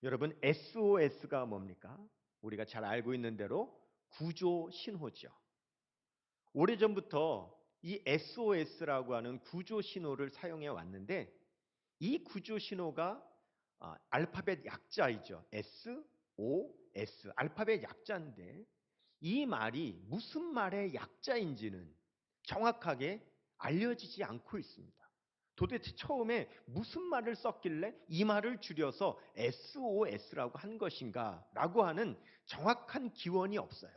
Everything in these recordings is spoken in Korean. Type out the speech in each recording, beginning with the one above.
여러분, SOS가 뭡니까? 우리가 잘 알고 있는 대로 구조 신호죠. 오래전부터 이 SOS라고 하는 구조 신호를 사용해 왔는데, 이 구조 신호가 알파벳 약자이죠. SOS, 알파벳 약자인데 이 말이 무슨 말의 약자인지는 정확하게 알려지지 않고 있습니다. 도대체 처음에 무슨 말을 썼길래 이 말을 줄여서 SOS라고 한 것인가 라고 하는 정확한 기원이 없어요.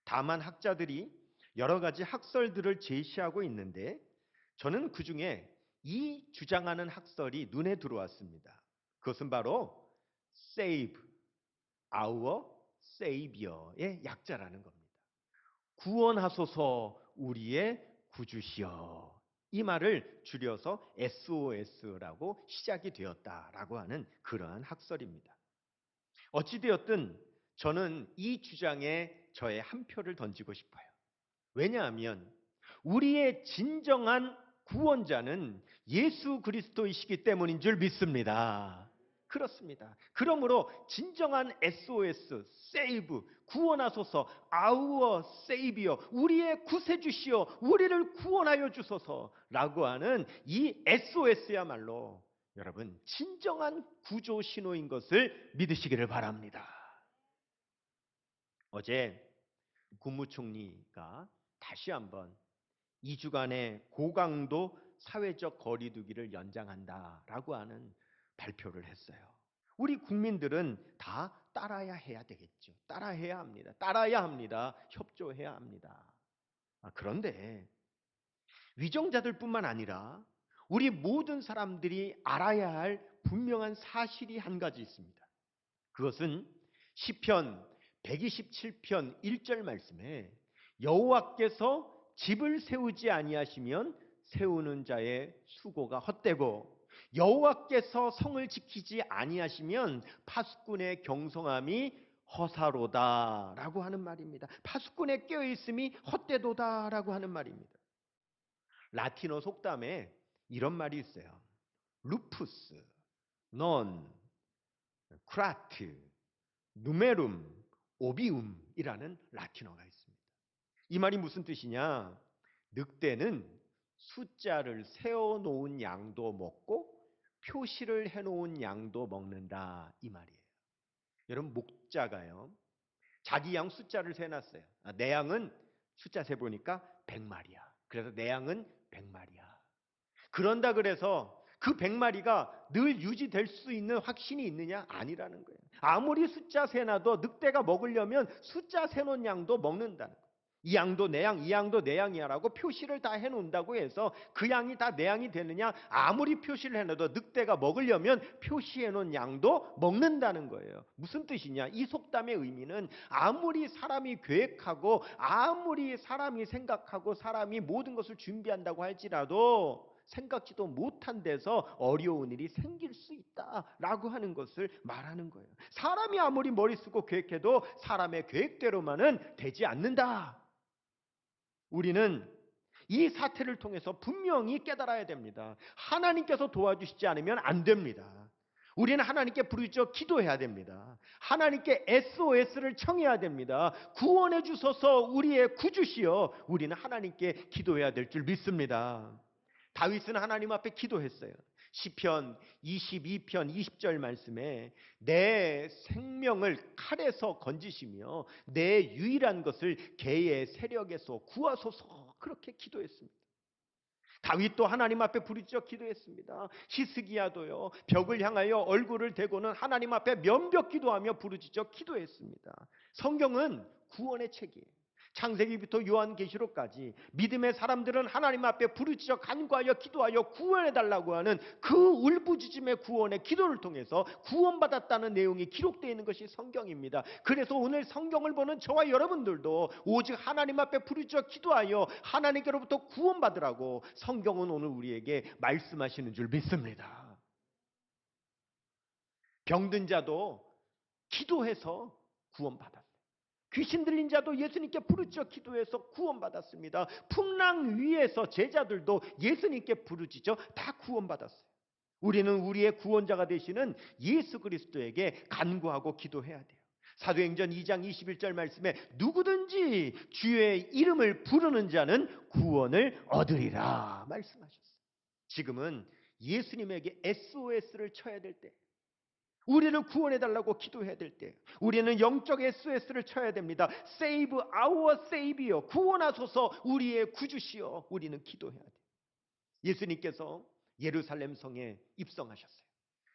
다만 학자들이 여러 가지 학설들을 제시하고 있는데, 저는 그중에 이 주장하는 학설이 눈에 들어왔습니다. 그것은 바로 save, our savior의 약자라는 겁니다. 구원하소서 우리의 구주시여. 이 말을 줄여서 SOS라고 시작이 되었다라고 하는 그러한 학설입니다. 어찌되었든 저는 이 주장에 저의 한 표를 던지고 싶어요. 왜냐하면 우리의 진정한 구원자는 예수 그리스도이시기 때문인 줄 믿습니다. 그렇습니다. 그러므로 진정한 SOS, save, 구원하소서, our savior, 우리의 구세주시여, 우리를 구원하여 주소서라고 하는 이 SOS야말로 여러분 진정한 구조 신호인 것을 믿으시기를 바랍니다. 어제 국무총리가 다시 한번 2주간의 고강도 사회적 거리두기를 연장한다라고 하는 발표를 했어요. 우리 국민들은 다 따라야 해야 되겠죠. 따라해야 합니다. 따라야 합니다. 협조해야 합니다. 그런데 위정자들뿐만 아니라 우리 모든 사람들이 알아야 할 분명한 사실이 한 가지 있습니다. 그것은 시편 127편 1절 말씀에 여호와께서 집을 세우지 아니하시면 세우는 자의 수고가 헛되고 여호와께서 성을 지키지 아니하시면 파수꾼의 경성함이 허사로다라고 하는 말입니다. 파수꾼의 깨어있음이 헛되도다라고 하는 말입니다. 라틴어 속담에 이런 말이 있어요. 루푸스, 넌, 크라트, 누메룸, 오비움이라는 라틴어가 있습니다. 이 말이 무슨 뜻이냐? 늑대는 숫자를 세워놓은 양도 먹고 표시를 해놓은 양도 먹는다, 이 말이에요. 여러분, 목자가요 자기 양 숫자를 세놨어요. 내 양은 숫자 세보니까 100마리야. 그래서 내 양은 100마리야. 그런다 그래서 그 100마리가 늘 유지될 수 있는 확신이 있느냐? 아니라는 거예요. 아무리 숫자 세놔도 늑대가 먹으려면 숫자 세놓은 양도 먹는다는 거예요. 이 양도 내 양, 이 양도 내 양이야라고 표시를 다 해놓는다고 해서 그 양이 다 내 양이 되느냐? 아무리 표시를 해놔도 늑대가 먹으려면 표시해놓은 양도 먹는다는 거예요. 무슨 뜻이냐? 이 속담의 의미는 아무리 사람이 계획하고 아무리 사람이 생각하고 사람이 모든 것을 준비한다고 할지라도 생각지도 못한 데서 어려운 일이 생길 수 있다라고 하는 것을 말하는 거예요. 사람이 아무리 머리 쓰고 계획해도 사람의 계획대로만은 되지 않는다. 우리는 이 사태를 통해서 분명히 깨달아야 됩니다. 하나님께서 도와주시지 않으면 안 됩니다. 우리는 하나님께 부르짖어 기도해야 됩니다. 하나님께 SOS를 청해야 됩니다. 구원해 주소서 우리의 구주시여. 우리는 하나님께 기도해야 될 줄 믿습니다. 다윗은 하나님 앞에 기도했어요. 시편 22편 20절 말씀에 내 생명을 칼에서 건지시며 내 유일한 것을 개의 세력에서 구하소서, 그렇게 기도했습니다. 다윗도 하나님 앞에 부르짖어 기도했습니다. 히스기야도요 벽을 향하여 얼굴을 대고는 하나님 앞에 면벽 기도하며 부르짖어 기도했습니다. 성경은 구원의 책이에요. 창세기부터 요한계시록까지 믿음의 사람들은 하나님 앞에 부르짖어 간구하여 기도하여 구원해달라고 하는 그 울부짖음의 구원의 기도를 통해서 구원받았다는 내용이 기록되어 있는 것이 성경입니다. 그래서 오늘 성경을 보는 저와 여러분들도 오직 하나님 앞에 부르짖어 기도하여 하나님께로부터 구원받으라고 성경은 오늘 우리에게 말씀하시는 줄 믿습니다. 병든 자도 기도해서 구원받았어요. 귀신 들린 자도 예수님께 부르짖어 기도해서 구원받았습니다. 풍랑 위에서 제자들도 예수님께 부르짖어 다 구원받았어요. 우리는 우리의 구원자가 되시는 예수 그리스도에게 간구하고 기도해야 돼요. 사도행전 2장 21절 말씀에 누구든지 주의 이름을 부르는 자는 구원을 얻으리라 말씀하셨어요. 지금은 예수님에게 SOS를 쳐야 될 때, 우리를 구원해달라고 기도해야 될 때, 우리는 영적 SOS를 쳐야 됩니다. Save our Savior, 구원하소서 우리의 구주시여, 우리는 기도해야 돼요. 예수님께서 예루살렘 성에 입성하셨어요.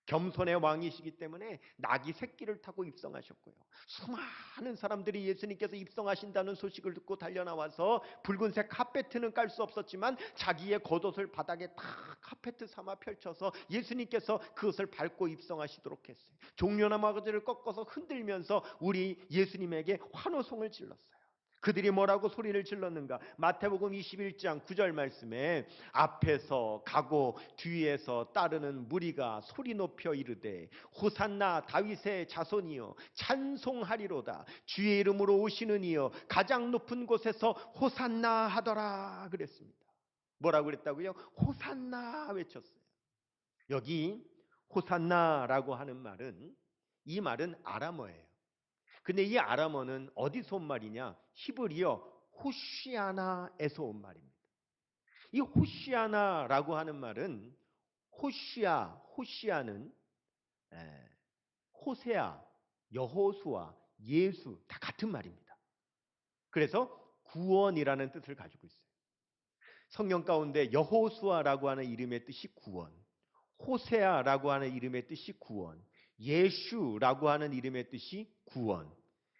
겸손의 왕이시기 때문에 낙이 새끼를 타고 입성하셨고요. 수많은 사람들이 예수님께서 입성하신다는 소식을 듣고 달려나와서 붉은색 카페트는 깔 수 없었지만 자기의 겉옷을 바닥에 다 카페트 삼아 펼쳐서 예수님께서 그것을 밟고 입성하시도록 했어요. 종려나무가지를 꺾어서 흔들면서 우리 예수님에게 환호성을 질렀어요. 그들이 뭐라고 소리를 질렀는가? 마태복음 21장 9절 말씀에 앞에서 가고 뒤에서 따르는 무리가 소리 높여 이르되 호산나 다윗의 자손이여 찬송하리로다. 주의 이름으로 오시는 이여 가장 높은 곳에서 호산나 하더라 그랬습니다. 뭐라고 그랬다고요? 호산나 외쳤어요. 여기 호산나라고 하는 말은, 이 말은 아람어예요. 근데 이 아람어는 어디서 온 말이냐? 히브리어 호시아나에서 온 말입니다. 이 호시아나라고 하는 말은 호시아는 호세아, 여호수아, 예수 다 같은 말입니다. 그래서 구원이라는 뜻을 가지고 있어요. 성경 가운데 여호수아라고 하는 이름의 뜻이 구원, 호세아라고 하는 이름의 뜻이 구원, 예슈라고 하는 이름의 뜻이 구원,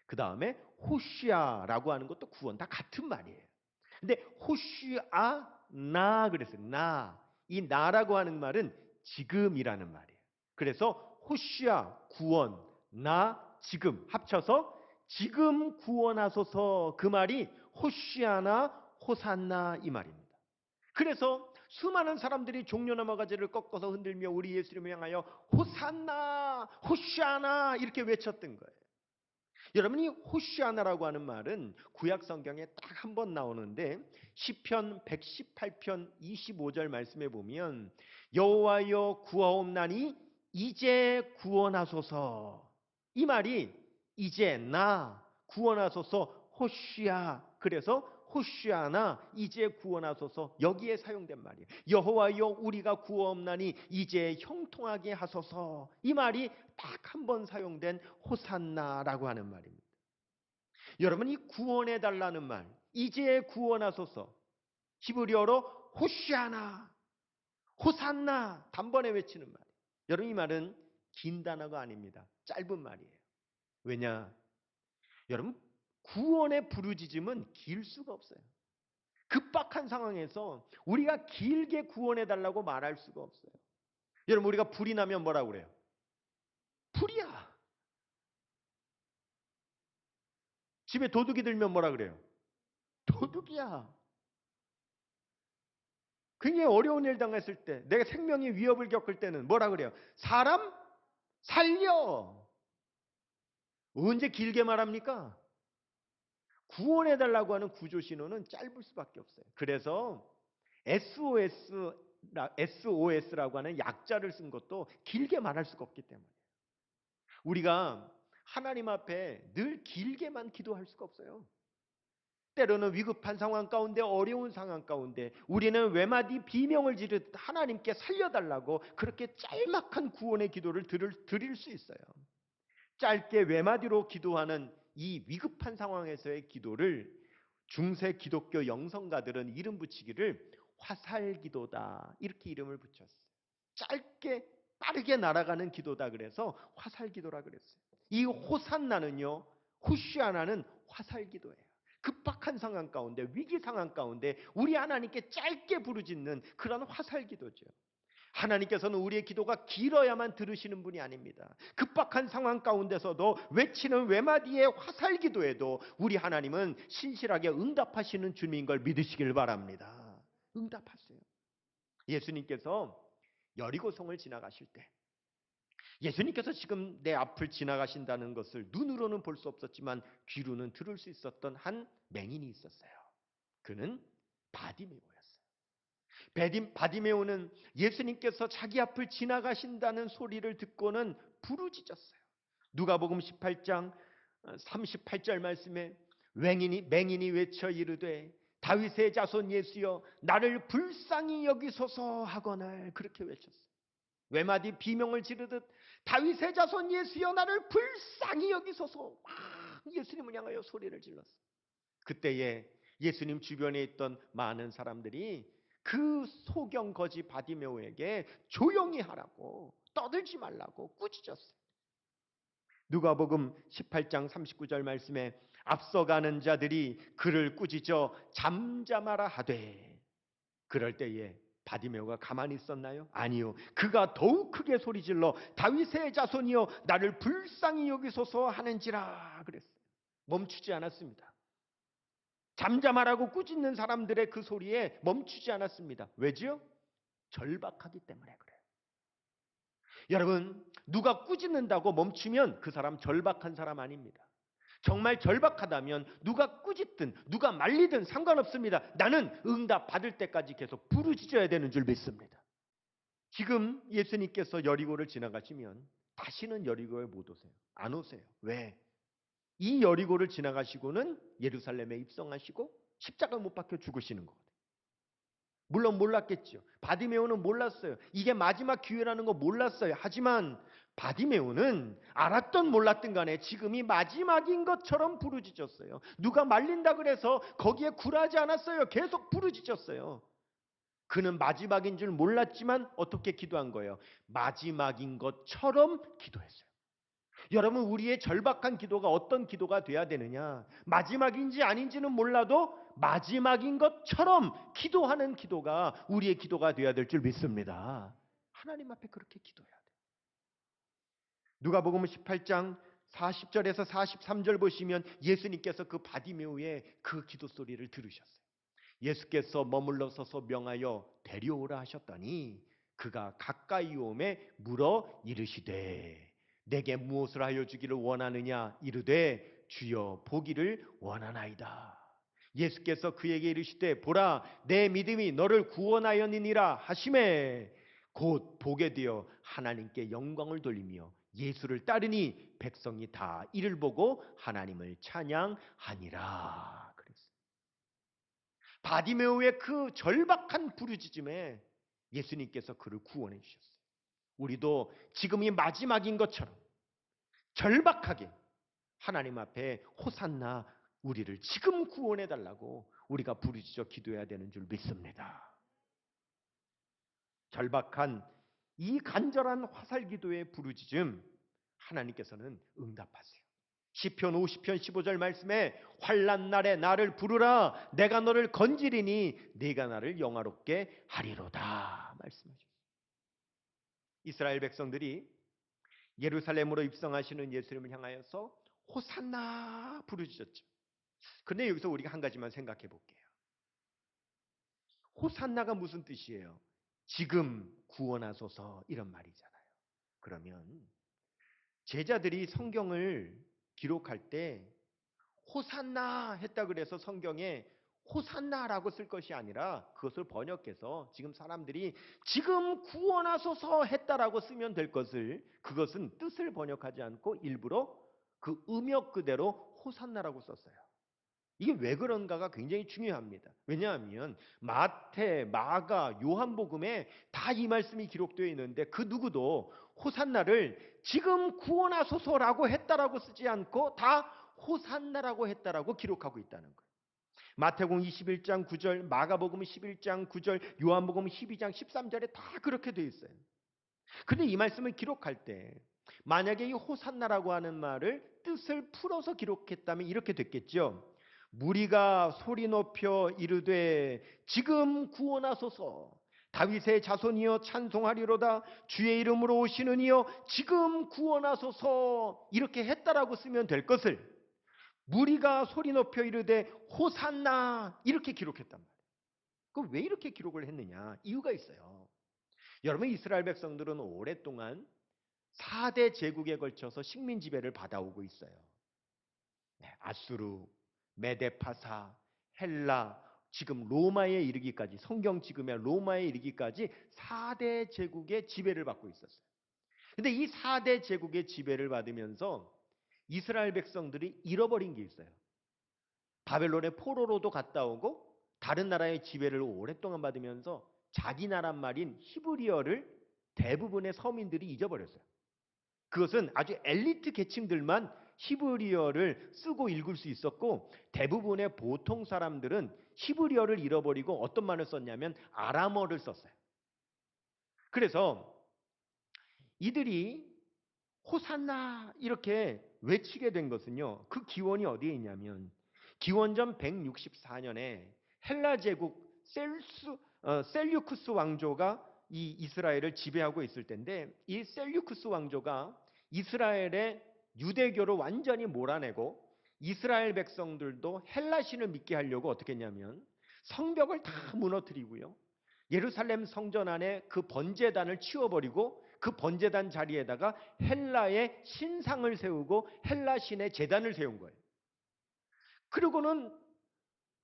그 다음에 호시아라고 하는 것도 구원, 다 같은 말이에요. 근데 호시아나 그랬어요. 이 나라고 하는 말은 지금이라는 말이에요. 그래서 호시아 구원, 나 지금 합쳐서 지금 구원하소서, 그 말이 호시아나 호산나 이 말입니다. 그래서 수많은 사람들이 종려나무 가지를 꺾어서 흔들며 우리 예수님을 향하여 호산나 호시아나 이렇게 외쳤던 거예요. 여러분, 이 호시아나라고 하는 말은 구약 성경에 딱 한 번 나오는데 시편 118편 25절 말씀에 보면 여호와여 구하옵나니 이제 구원하소서, 이 말이 이제 나 구원하소서 호시아, 그래서 호시아나 이제 구원하소서, 여기에 사용된 말이에요. 여호와여 우리가 구하옵나니 이제 형통하게 하소서, 이 말이 딱 한 번 사용된 호산나라고 하는 말입니다. 여러분, 이 구원해달라는 말, 이제 구원하소서, 히브리어로 호시아나, 호산나 단번에 외치는 말이에요. 여러분, 이 말은 긴 단어가 아닙니다. 짧은 말이에요. 왜냐? 여러분, 구원의 부르짖음은 길 수가 없어요. 급박한 상황에서 우리가 길게 구원해달라고 말할 수가 없어요. 여러분, 우리가 불이 나면 뭐라고 그래요? 불이야. 집에 도둑이 들면 뭐라 그래요? 도둑이야. 굉장히 어려운 일 당했을 때, 내가 생명의 위협을 겪을 때는 뭐라 그래요? 사람 살려. 언제 길게 말합니까? 구원해달라고 하는 구조신호는 짧을 수밖에 없어요. 그래서 SOS라고 하는 약자를 쓴 것도 길게 말할 수가 없기 때문에 우리가 하나님 앞에 늘 길게만 기도할 수가 없어요. 때로는 위급한 상황 가운데, 어려운 상황 가운데 우리는 외마디 비명을 지르듯 하나님께 살려달라고 그렇게 짤막한 구원의 기도를 드릴 수 있어요. 짧게 외마디로 기도하는 이 위급한 상황에서의 기도를 중세 기독교 영성가들은 이름 붙이기를 화살기도다, 이렇게 이름을 붙였어요. 짧게 빠르게 날아가는 기도다 그래서 화살기도라 그랬어요. 이 호산나는요, 호시아나는 화살기도예요. 급박한 상황 가운데, 위기 상황 가운데 우리 하나님께 짧게 부르짖는 그런 화살기도죠. 하나님께서는 우리의 기도가 길어야만 들으시는 분이 아닙니다. 급박한 상황 가운데서도 외치는 외마디의 화살기도에도 우리 하나님은 신실하게 응답하시는 주님인 걸 믿으시길 바랍니다. 응답하세요. 예수님께서 여리고성을 지나가실 때, 예수님께서 지금 내 앞을 지나가신다는 것을 눈으로는 볼 수 없었지만 귀로는 들을 수 있었던 한 맹인이 있었어요. 그는 바디메오였어요. 바디메오는 예수님께서 자기 앞을 지나가신다는 소리를 듣고는 부르짖었어요. 누가복음 18장 38절 말씀에 맹인이 외쳐 이르되 다윗의 자손 예수여 나를 불쌍히 여기소서 하거늘 그렇게 외쳤어요. 외마디 비명을 지르듯 다윗의 자손 예수여 나를 불쌍히 여기소서 예수님을 향하여 소리를 질렀어요. 그때에 예수님 주변에 있던 많은 사람들이 그 소경 거지 바디메오에게 조용히 하라고 떠들지 말라고 꾸짖었어요. 누가복음 18장 39절 말씀에 앞서가는 자들이 그를 꾸짖어 잠잠하라 하되 그럴 때에 바디메오가 가만히 있었나요? 아니요. 그가 더욱 크게 소리질러 다윗의 자손이여 나를 불쌍히 여기소서 하는지라 그랬어요. 멈추지 않았습니다. 잠잠하라고 꾸짖는 사람들의 그 소리에 멈추지 않았습니다. 왜지요? 절박하기 때문에 그래요. 여러분, 누가 꾸짖는다고 멈추면 그 사람 절박한 사람 아닙니다. 정말 절박하다면 누가 꾸짖든 누가 말리든 상관없습니다. 나는 응답 받을 때까지 계속 부르짖어야 되는 줄 믿습니다. 지금 예수님께서 여리고를 지나가시면 다시는 여리고에 못 오세요. 안 오세요. 왜? 이 여리고를 지나가시고는 예루살렘에 입성하시고 십자가 못 박혀 죽으시는 거거든요. 물론 몰랐겠죠. 바디메오는 몰랐어요. 이게 마지막 기회라는 거 몰랐어요. 하지만 바디메오는 알았던 몰랐던 간에 지금이 마지막인 것처럼 부르짖었어요. 누가 말린다 그래서 거기에 굴하지 않았어요. 계속 부르짖었어요. 그는 마지막인 줄 몰랐지만 어떻게 기도한 거예요? 마지막인 것처럼 기도했어요. 여러분, 우리의 절박한 기도가 어떤 기도가 돼야 되느냐? 마지막인지 아닌지는 몰라도 마지막인 것처럼 기도하는 기도가 우리의 기도가 돼야 될 줄 믿습니다. 하나님 앞에 그렇게 기도해야 돼요. 누가복음 18장 40절에서 43절 보시면 예수님께서 그 바디메오의 그 기도 소리를 들으셨어요. 예수께서 머물러 서서 명하여 데려오라 하셨더니 그가 가까이 오매 물어 이르시되 내게 무엇을 하여 주기를 원하느냐 이르되 주여 보기를 원하나이다. 예수께서 그에게 이르시되 보라 내 믿음이 너를 구원하였느니라 하시매 곧 보게 되어 하나님께 영광을 돌리며 예수를 따르니 백성이 다 이를 보고 하나님을 찬양하니라 그랬어요. 바디메오의 그 절박한 부르짖음에 예수님께서 그를 구원해 주셨어요. 우리도 지금이 마지막인 것처럼 절박하게 하나님 앞에 호산나 우리를 지금 구원해 달라고 우리가 부르짖어 기도해야 되는 줄 믿습니다. 절박한 이 간절한 화살 기도의 부르짖음 하나님께서는 응답하세요. 시편 50편 15절 말씀에 환난 날에 나를 부르라 내가 너를 건지리니 네가 나를 영화롭게 하리로다 말씀하셨어요. 이스라엘 백성들이 예루살렘으로 입성하시는 예수님을 향하여서 호산나 부르짖었죠. 그런데 여기서 우리가 한 가지만 생각해 볼게요. 호산나가 무슨 뜻이에요? 지금 구원하소서 이런 말이잖아요. 그러면 제자들이 성경을 기록할 때 호산나 했다 그래서 성경에 호산나라고 쓸 것이 아니라 그것을 번역해서 지금 사람들이 지금 구원하소서 했다라고 쓰면 될 것을 그것은 뜻을 번역하지 않고 일부러 그 음역 그대로 호산나라고 썼어요. 이게 왜 그런가가 굉장히 중요합니다. 왜냐하면 마태, 마가, 요한복음에 다 이 말씀이 기록되어 있는데 그 누구도 호산나를 지금 구원하소서라고 했다라고 쓰지 않고 다 호산나라고 했다라고 기록하고 있다는 거예요. 마태복음 21장 9절, 마가복음 11장 9절, 요한복음 12장 13절에 다 그렇게 되어 있어요. 근데 이 말씀을 기록할 때 만약에 이 호산나라고 하는 말을 뜻을 풀어서 기록했다면 이렇게 됐겠죠. 무리가 소리 높여 이르되 지금 구원하소서 다윗의 자손이여 찬송하리로다 주의 이름으로 오시는 이여 지금 구원하소서 이렇게 했다라고 쓰면 될 것을 무리가 소리 높여 이르되 호산나 이렇게 기록했단 말이에요. 그럼 왜 이렇게 기록을 했느냐? 이유가 있어요. 여러분 이스라엘 백성들은 오랫동안 4대 제국에 걸쳐서 식민 지배를 받아오고 있어요. 아수르, 메데파사, 헬라, 지금 로마에 이르기까지, 성경 지금의 로마에 이르기까지 4대 제국의 지배를 받고 있었어요. 근데 이 4대 제국의 지배를 받으면서 이스라엘 백성들이 잃어버린 게 있어요. 바벨론의 포로로도 갔다 오고 다른 나라의 지배를 오랫동안 받으면서 자기 나라 말인 히브리어를 대부분의 서민들이 잊어버렸어요. 그것은 아주 엘리트 계층들만 히브리어를 쓰고 읽을 수 있었고 대부분의 보통 사람들은 히브리어를 잃어버리고 어떤 말을 썼냐면 아람어를 썼어요. 그래서 이들이 호산나 이렇게 외치게 된 것은요. 그 기원이 어디에 있냐면 기원전 164년에 헬라 제국 셀류쿠스 왕조가 이 이스라엘을 지배하고 있을 때인데 이 셀류쿠스 왕조가 이스라엘의 유대교를 완전히 몰아내고 이스라엘 백성들도 헬라신을 믿게 하려고 어떻게 했냐면 성벽을 다 무너뜨리고요. 예루살렘 성전 안에 그 번제단을 치워버리고 그 번제단 자리에다가 헬라의 신상을 세우고 헬라신의 제단을 세운 거예요. 그리고는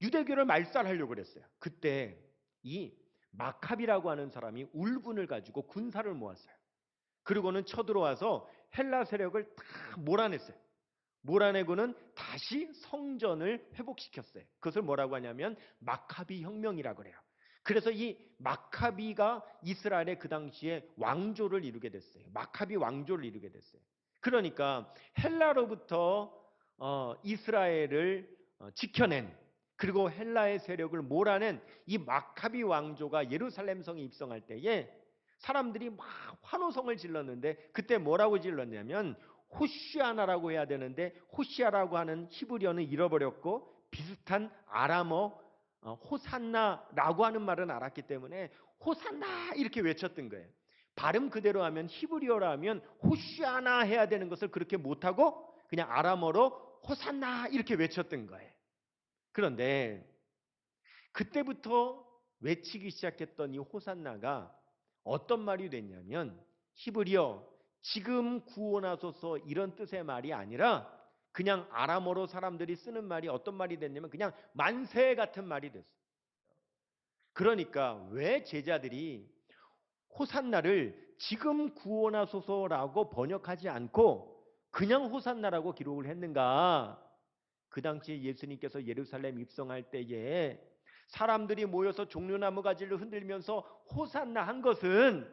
유대교를 말살하려고 그랬어요. 그때 이 마카비라고 하는 사람이 울분을 가지고 군사를 모았어요. 그리고는 쳐들어와서 헬라 세력을 다 몰아냈어요. 몰아내고는 다시 성전을 회복시켰어요. 그것을 뭐라고 하냐면 마카비 혁명이라고 그래요. 그래서 이 마카비가 이스라엘의 그 당시에 왕조를 이루게 됐어요. 마카비 왕조를 이루게 됐어요. 그러니까 헬라로부터 이스라엘을 지켜낸 그리고 헬라의 세력을 몰아낸 이 마카비 왕조가 예루살렘 성에 입성할 때에 사람들이 막 환호성을 질렀는데 그때 뭐라고 질렀냐면 호시아나라고 해야 되는데 호시아라고 하는 히브리어는 잃어버렸고 비슷한 아람어 호산나라고 하는 말은 알았기 때문에 호산나 이렇게 외쳤던 거예요. 발음 그대로 하면 히브리어로 하면 호시아나 해야 되는 것을 그렇게 못하고 그냥 아람어로 호산나 이렇게 외쳤던 거예요. 그런데 그때부터 외치기 시작했던 이 호산나가 어떤 말이 됐냐면 히브리어 지금 구원하소서 이런 뜻의 말이 아니라 그냥 아람어로 사람들이 쓰는 말이 어떤 말이 됐냐면 그냥 만세 같은 말이 됐어요. 그러니까 왜 제자들이 호산나를 지금 구원하소서라고 번역하지 않고 그냥 호산나라고 기록을 했는가? 그 당시에 예수님께서 예루살렘 입성할 때에 사람들이 모여서 종려나무 가지를 흔들면서 호산나 한 것은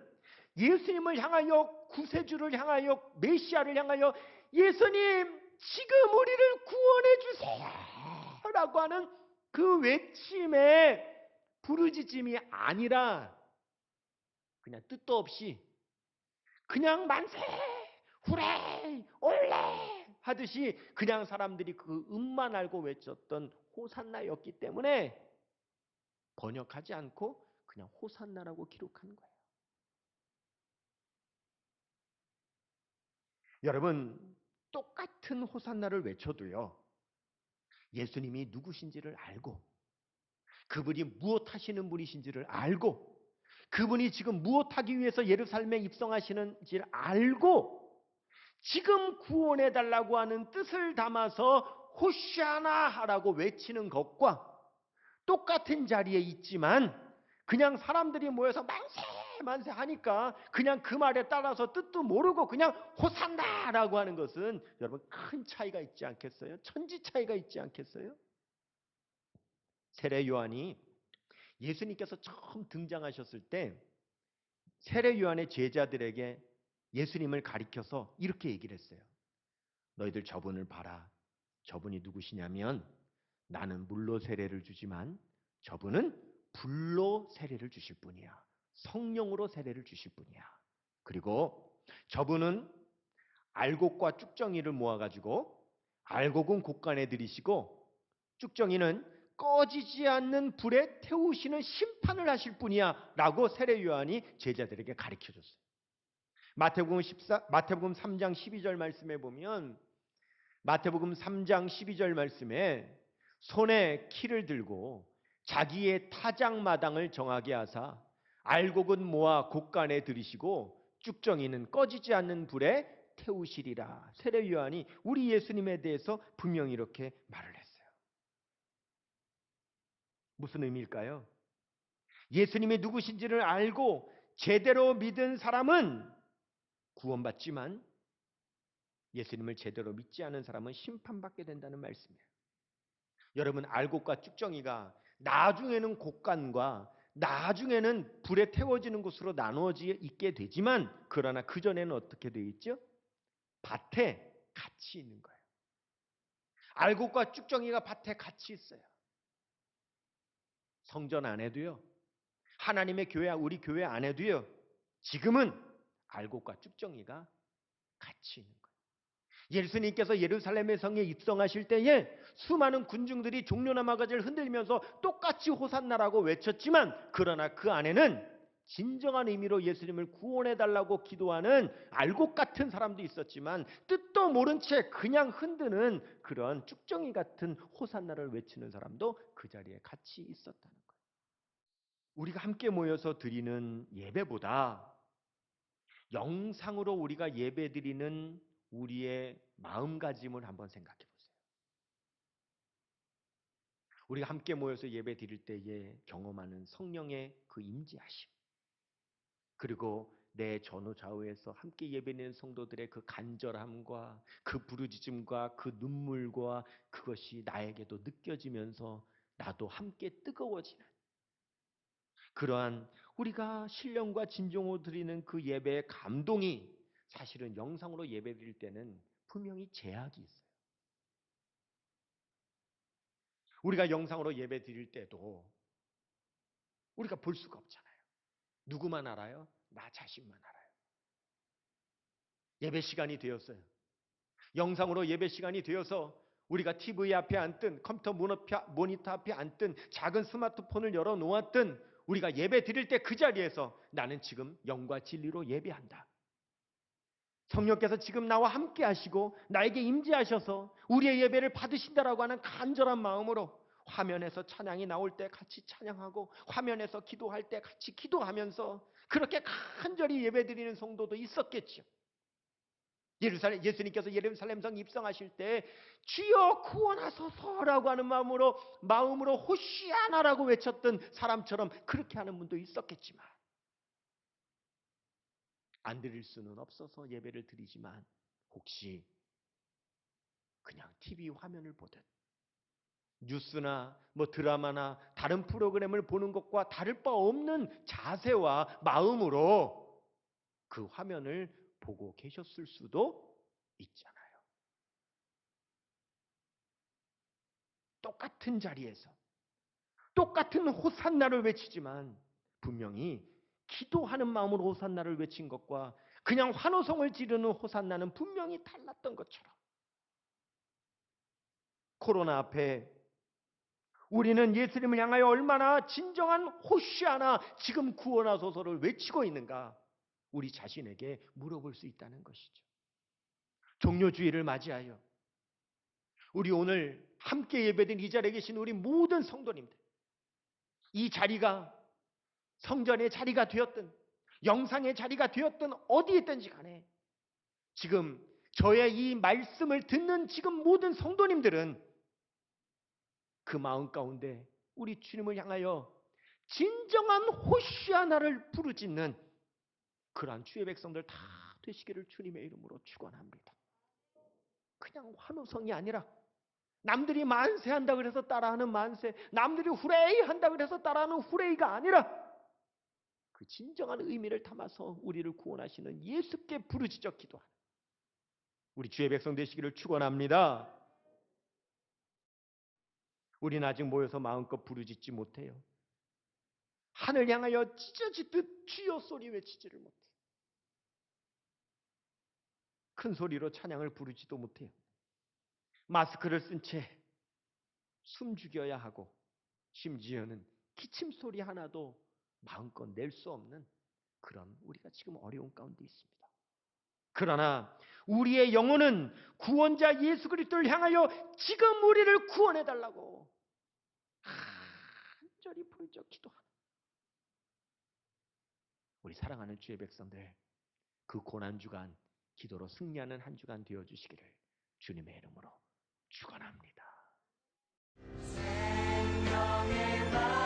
예수님을 향하여 구세주를 향하여 메시아를 향하여 예수님 지금 우리를 구원해 주세요 라고 하는 그 외침의 부르짖음이 아니라 그냥 뜻도 없이 그냥 만세 후레 올레 하듯이 그냥 사람들이 그 음만 알고 외쳤던 호산나였기 때문에 번역하지 않고 그냥 호산나라고 기록한 거예요. 여러분 똑같은 호산나를 외쳐도요. 예수님이 누구신지를 알고 그분이 무엇 하시는 분이신지를 알고 그분이 지금 무엇 하기 위해서 예루살렘에 입성하시는지를 알고 지금 구원해달라고 하는 뜻을 담아서 호시아나라고 외치는 것과 똑같은 자리에 있지만 그냥 사람들이 모여서 만세 만세 하니까 그냥 그 말에 따라서 뜻도 모르고 그냥 호산나라고 하는 것은 여러분 큰 차이가 있지 않겠어요? 천지 차이가 있지 않겠어요? 세례 요한이 예수님께서 처음 등장하셨을 때 세례 요한의 제자들에게 예수님을 가리켜서 이렇게 얘기를 했어요. 너희들 저분을 봐라. 저분이 누구시냐면 나는 물로 세례를 주지만 저분은 불로 세례를 주실 분이야. 성령으로 세례를 주실 분이야. 그리고 저분은 알곡과 쭉정이를 모아가지고 알곡은 곳간에 들이시고 쭉정이는 꺼지지 않는 불에 태우시는 심판을 하실 분이야 라고 세례 요한이 제자들에게 가르쳐줬어요. 마태복음 3장 12절 말씀에 보면 마태복음 3장 12절 말씀에 손에 키를 들고 자기의 타작마당을 정하게 하사 알곡은 모아 곳간에 들이시고 쭉정이는 꺼지지 않는 불에 태우시리라. 세례 요한이 우리 예수님에 대해서 분명히 이렇게 말을 했어요. 무슨 의미일까요? 예수님이 누구신지를 알고 제대로 믿은 사람은 구원받지만 예수님을 제대로 믿지 않은 사람은 심판받게 된다는 말씀이에요. 여러분, 알곡과 쭉정이가 나중에는 곡간과 나중에는 불에 태워지는 곳으로 나누어져 있게 되지만, 그러나 그전에는 어떻게 되어 있죠? 밭에 같이 있는 거예요. 알곡과 쭉정이가 밭에 같이 있어요. 성전 안에도요, 하나님의 교회, 우리 교회 안에도요, 지금은 알곡과 쭉정이가 같이 있는 거예요. 예수님께서 예루살렘의 성에 입성하실 때에 수많은 군중들이 종려나 마가지를 흔들면서 똑같이 호산나라고 외쳤지만, 그러나 그 안에는 진정한 의미로 예수님을 구원해달라고 기도하는 알곡 같은 사람도 있었지만, 뜻도 모른 채 그냥 흔드는 그런 쭉정이 같은 호산나를 외치는 사람도 그 자리에 같이 있었다는 거예요. 우리가 함께 모여서 드리는 예배보다 영상으로 우리가 예배드리는 우리의 마음가짐을 한번 생각해 보세요. 우리가 함께 모여서 예배 드릴 때에 경험하는 성령의 그 임재하심, 그리고 내 전후 좌우에서 함께 예배드리는 성도들의 그 간절함과 그 부르짖음과 그 눈물과 그것이 나에게도 느껴지면서 나도 함께 뜨거워지는 그러한 우리가 신령과 진정으로 드리는 그 예배의 감동이 사실은 영상으로 예배 드릴 때는 분명히 제약이 있어요. 우리가 영상으로 예배 드릴 때도 우리가 볼 수가 없잖아요. 누구만 알아요? 나 자신만 알아요. 예배 시간이 되었어요. 영상으로 예배 시간이 되어서 우리가 TV 앞에 앉든 컴퓨터 모니터 앞에 앉든 작은 스마트폰을 열어놓았든 우리가 예배 드릴 때 그 자리에서 나는 지금 영과 진리로 예배한다. 성령께서 지금 나와 함께 하시고 나에게 임재하셔서 우리의 예배를 받으신다라고 하는 간절한 마음으로 화면에서 찬양이 나올 때 같이 찬양하고 화면에서 기도할 때 같이 기도하면서 그렇게 간절히 예배드리는 성도도 있었겠죠. 예수님께서 예루살렘성 입성하실 때 주여 구원하소서라고 하는 마음으로 호시아나라고 외쳤던 사람처럼 그렇게 하는 분도 있었겠지만, 안 드릴 수는 없어서 예배를 드리지만 혹시 그냥 TV 화면을 보듯 뉴스나 드라마나 다른 프로그램을 보는 것과 다를 바 없는 자세와 마음으로 그 화면을 보고 계셨을 수도 있잖아요. 똑같은 자리에서 똑같은 호산나를 외치지만 분명히 기도하는 마음으로 호산나를 외친 것과 그냥 환호성을 지르는 호산나는 분명히 달랐던 것처럼, 코로나 앞에 우리는 예수님을 향하여 얼마나 진정한 호시아나 지금 구원하소서를 외치고 있는가 우리 자신에게 물어볼 수 있다는 것이죠. 종료주의를 맞이하여 우리 오늘 함께 예배된 이 자리에 계신 우리 모든 성도님들, 이 자리가 성전의 자리가 되었든 영상의 자리가 되었든 어디에 있든지 간에 지금 저의 이 말씀을 듣는 지금 모든 성도님들은 그 마음 가운데 우리 주님을 향하여 진정한 호시아나를 부르짖는 그러한 주의 백성들 다 되시기를 주님의 이름으로 축원합니다. 그냥 환호성이 아니라 남들이 만세한다 그래서 따라하는 만세, 남들이 후레이 한다 그래서 따라하는 후레이가 아니라 그 진정한 의미를 담아서 우리를 구원하시는 예수께 부르짖어 기도하는 우리 주의 백성 되시기를 축원합니다. 우리는 아직 모여서 마음껏 부르짖지 못해요. 하늘 향하여 찢어지듯 주여 소리 외치지를 못해요. 큰 소리로 찬양을 부르지도 못해요. 마스크를 쓴 채 숨죽여야 하고 심지어는 기침 소리 하나도 마음껏 낼 수 없는 그런 우리가 지금 어려운 가운데 있습니다. 그러나 우리의 영혼은 구원자 예수 그리스도를 향하여 지금 우리를 구원해달라고 간절히 부르짖어 기도하는 우리 사랑하는 주의 백성들, 그 고난주간 기도로 승리하는 한 주간 되어주시기를 주님의 이름으로 축원합니다. 생명의 말